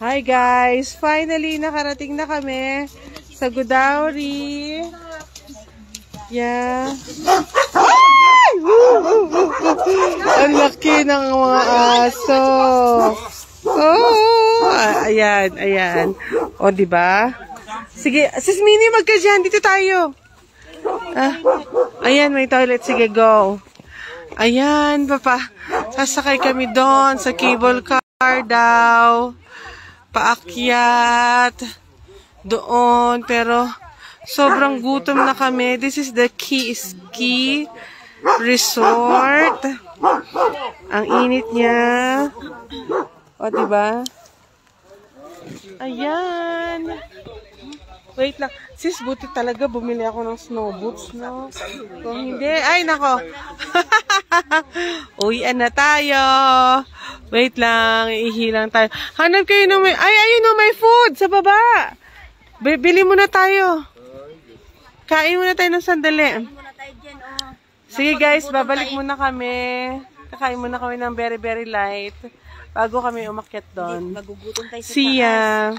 Hi guys! Finally, nakarating na kami sa Godauri. Yeah. Ang laki ng mga aso. Oh, ayan, ayan. O, diba? Sige, Sis Minnie, magka dyan. Dito tayo. Ayan, may toilet. Sige, go. Ayan, papa. Sasakay kami doon sa cable car daw. Paakyat. Doon. Pero, sobrang gutom na kami. This is the ski resort. Ang init niya. O, diba? Ayan. Wait lang. Sis, buti talaga bumili ako ng snow boots, no? Kung hindi, ay, nako. Uwian na tayo. Wait lang, ihilang tayo. Hanap kayo ng may, ay, ayun no, may food sa baba. Bili muna tayo. Kain muna tayo ng sandali. Sige guys, babalik muna kami. Kakain muna kami ng very, very light. Bago kami umakyat doon. See ya.